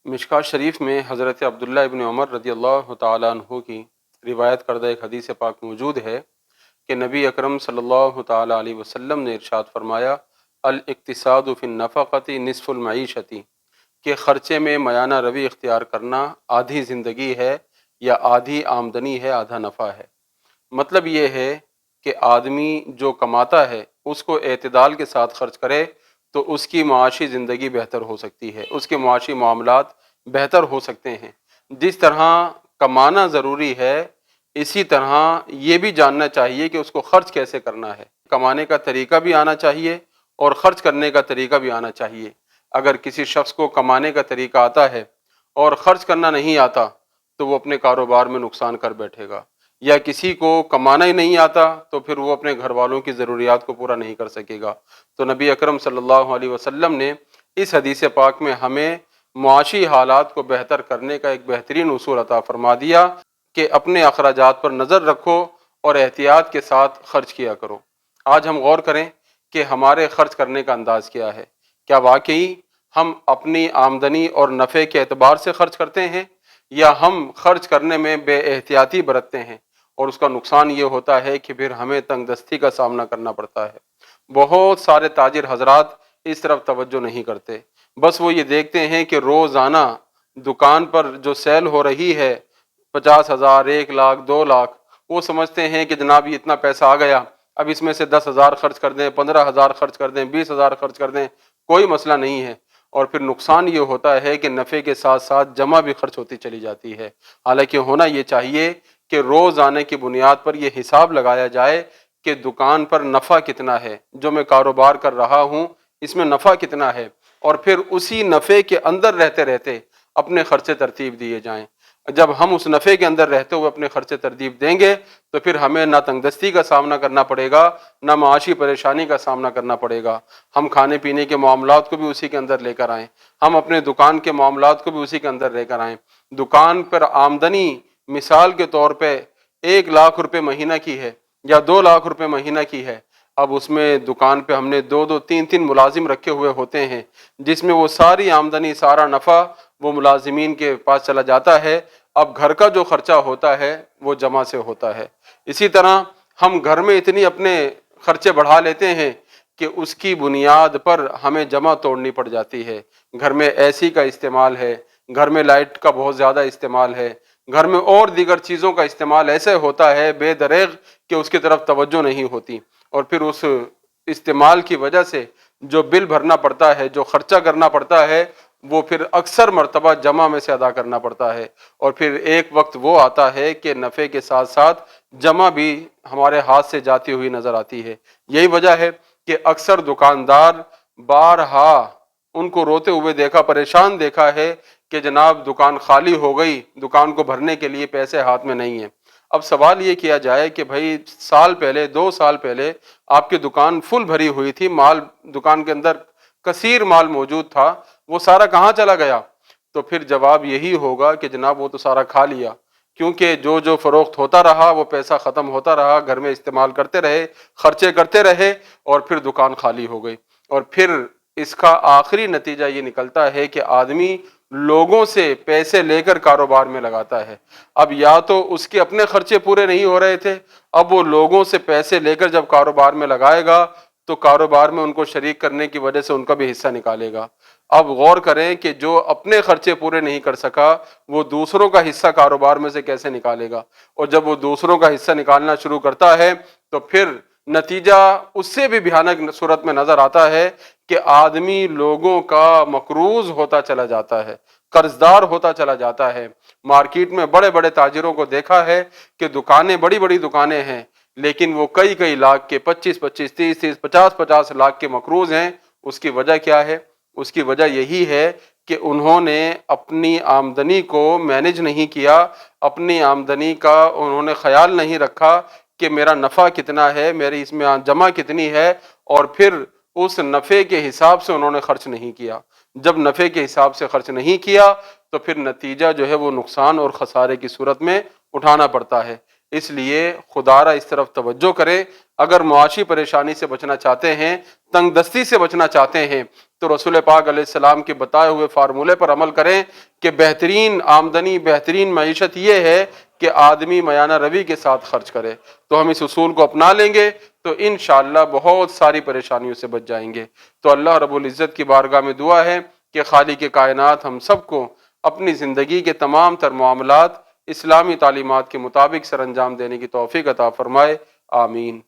مشکوٰۃ شریف میں حضرت عبداللہ ابن عمر رضی اللہ تعالیٰ عنہ کی روایت کردہ ایک حدیث پاک موجود ہے کہ نبی اکرم صلی اللہ تعالیٰ علیہ وسلم نے ارشاد فرمایا، الاقتصاد فی النفقۃ نصف المعیشۃ، کہ خرچے میں میانہ روی اختیار کرنا آدھی زندگی ہے یا آدھی آمدنی ہے، آدھا نفع ہے۔ مطلب یہ ہے کہ آدمی جو کماتا ہے اس کو اعتدال کے ساتھ خرچ کرے تو اس کی معاشی زندگی بہتر ہو سکتی ہے، اس کے معاشی معاملات بہتر ہو سکتے ہیں۔ جس طرح کمانا ضروری ہے، اسی طرح یہ بھی جاننا چاہیے کہ اس کو خرچ کیسے کرنا ہے۔ کمانے کا طریقہ بھی آنا چاہیے اور خرچ کرنے کا طریقہ بھی آنا چاہیے۔ اگر کسی شخص کو کمانے کا طریقہ آتا ہے اور خرچ کرنا نہیں آتا تو وہ اپنے کاروبار میں نقصان کر بیٹھے گا، یا کسی کو کمانا ہی نہیں آتا تو پھر وہ اپنے گھر والوں کی ضروریات کو پورا نہیں کر سکے گا۔ تو نبی اکرم صلی اللہ علیہ وسلم نے اس حدیث پاک میں ہمیں معاشی حالات کو بہتر کرنے کا ایک بہترین اصول عطا فرما دیا کہ اپنے اخراجات پر نظر رکھو اور احتیاط کے ساتھ خرچ کیا کرو۔ آج ہم غور کریں کہ ہمارے خرچ کرنے کا انداز کیا ہے۔ کیا واقعی ہم اپنی آمدنی اور نفع کے اعتبار سے خرچ کرتے ہیں، یا ہم خرچ کرنے میں بے احتیاطی برتتے ہیں اور اس کا نقصان یہ ہوتا ہے کہ پھر ہمیں تنگ دستی کا سامنا کرنا پڑتا ہے۔ بہت سارے تاجر حضرات اس طرف توجہ نہیں کرتے، بس وہ یہ دیکھتے ہیں کہ روزانہ دکان پر جو سیل ہو رہی ہے 50,000، 1 لاکھ، 2 لاکھ، وہ سمجھتے ہیں کہ جناب یہ اتنا پیسہ آ گیا، اب اس میں سے 10,000 خرچ کر دیں، 15,000 خرچ کر دیں، 20,000 خرچ کر دیں، کوئی مسئلہ نہیں ہے۔ اور پھر نقصان یہ ہوتا ہے کہ نفع کے ساتھ ساتھ جمع بھی خرچ ہوتی چلی جاتی ہے۔ حالانکہ ہونا یہ چاہیے کہ روز آنے کی بنیاد پر یہ حساب لگایا جائے کہ دکان پر نفع کتنا ہے، جو میں کاروبار کر رہا ہوں اس میں نفع کتنا ہے، اور پھر اسی نفع کے اندر رہتے رہتے اپنے خرچے ترتیب دیے جائیں۔ جب ہم اس نفع کے اندر رہتے ہوئے اپنے خرچے ترتیب دیں گے تو پھر ہمیں نہ تنگ دستی کا سامنا کرنا پڑے گا، نہ معاشی پریشانی کا سامنا کرنا پڑے گا۔ ہم کھانے پینے کے معاملات کو بھی اسی کے اندر لے کر آئیں، ہم اپنے دکان کے معاملات کو بھی اسی کے اندر لے کر آئیں۔ دکان پر آمدنی مثال کے طور پہ 1 لاکھ روپے مہینہ کی ہے یا 2 لاکھ روپے مہینہ کی ہے، اب اس میں دکان پہ ہم نے 2 3 ملازم رکھے ہوئے ہوتے ہیں، جس میں وہ ساری آمدنی، سارا نفع وہ ملازمین کے پاس چلا جاتا ہے۔ اب گھر کا جو خرچہ ہوتا ہے وہ جمع سے ہوتا ہے۔ اسی طرح ہم گھر میں اتنی اپنے خرچے بڑھا لیتے ہیں کہ اس کی بنیاد پر ہمیں جمع توڑنی پڑ جاتی ہے۔ گھر میں اے سی کا استعمال ہے، گھر میں لائٹ کا بہت زیادہ استعمال ہے، گھر میں اور دیگر چیزوں کا استعمال ایسے ہوتا ہے بے دریغ کہ اس کی طرف توجہ نہیں ہوتی، اور پھر اس استعمال کی وجہ سے جو بل بھرنا پڑتا ہے، جو خرچہ کرنا پڑتا ہے، وہ پھر اکثر مرتبہ جمع میں سے ادا کرنا پڑتا ہے، اور پھر ایک وقت وہ آتا ہے کہ نفع کے ساتھ ساتھ جمع بھی ہمارے ہاتھ سے جاتی ہوئی نظر آتی ہے۔ یہی وجہ ہے کہ اکثر دکاندار بارہا ان کو روتے ہوئے دیکھا، پریشان دیکھا ہے کہ جناب دکان خالی ہو گئی، دکان کو بھرنے کے لیے پیسے ہاتھ میں نہیں ہیں۔ اب سوال یہ کیا جائے کہ بھائی سال پہلے، 2 سال پہلے آپ کی دکان فل بھری ہوئی تھی، مال دکان کے اندر کثیر مال موجود تھا، وہ سارا کہاں چلا گیا؟ تو پھر جواب یہی ہوگا کہ جناب وہ تو سارا کھا لیا، کیونکہ جو فروخت ہوتا رہا وہ پیسہ ختم ہوتا رہا، گھر میں استعمال کرتے رہے، خرچے کرتے رہے، اور پھر دکان خالی ہو گئی۔ اور پھر اس کا آخری نتیجہ یہ نکلتا ہے کہ آدمی لوگوں سے پیسے لے کر کاروبار میں لگاتا ہے۔ اب یا تو اس کے اپنے خرچے پورے نہیں ہو رہے تھے، اب وہ لوگوں سے پیسے لے کر جب کاروبار میں لگائے گا تو کاروبار میں ان کو شریک کرنے کی وجہ سے ان کا بھی حصہ نکالے گا۔ اب غور کریں کہ جو اپنے خرچے پورے نہیں کر سکا وہ دوسروں کا حصہ کاروبار میں سے کیسے نکالے گا، اور جب وہ دوسروں کا حصہ نکالنا شروع کرتا ہے تو پھر نتیجہ اس سے بھی بھیانک صورت میں نظر آتا ہے کہ آدمی لوگوں کا مقروض ہوتا چلا جاتا ہے، قرض دار ہوتا چلا جاتا ہے۔ مارکیٹ میں بڑے بڑے تاجروں کو دیکھا ہے کہ دکانیں بڑی بڑی دکانیں ہیں، لیکن وہ کئی لاکھ کے 25 25 30 30 50 50 لاکھ کے مقروض ہیں۔ اس کی وجہ کیا ہے؟ اس کی وجہ یہی ہے کہ انہوں نے اپنی آمدنی کو مینج نہیں کیا، اپنی آمدنی کا انہوں نے خیال نہیں رکھا کہ میرا نفع کتنا ہے، میری اس میں جمع کتنی ہے، اور پھر اس نفع کے حساب سے انہوں نے خرچ نہیں کیا۔ جب نفع کے حساب سے خرچ نہیں کیا تو پھر نتیجہ جو ہے وہ نقصان اور خسارے کی صورت میں اٹھانا پڑتا ہے۔ اس لیے خدارہ اس طرف توجہ کریں۔ اگر معاشی پریشانی سے بچنا چاہتے ہیں، تنگ دستی سے بچنا چاہتے ہیں، تو رسول پاک علیہ السلام کے بتائے ہوئے فارمولے پر عمل کریں کہ بہترین آمدنی، بہترین معیشت یہ ہے کہ آدمی میانہ روی کے ساتھ خرچ کرے۔ تو ہم اس اصول کو اپنا لیں گے تو انشاءاللہ بہت ساری پریشانیوں سے بچ جائیں گے۔ تو اللہ رب العزت کی بارگاہ میں دعا ہے کہ خالق کائنات ہم سب کو اپنی زندگی کے تمام تر معاملات اسلامی تعلیمات کے مطابق سر انجام دینے کی توفیق عطا فرمائے، آمین۔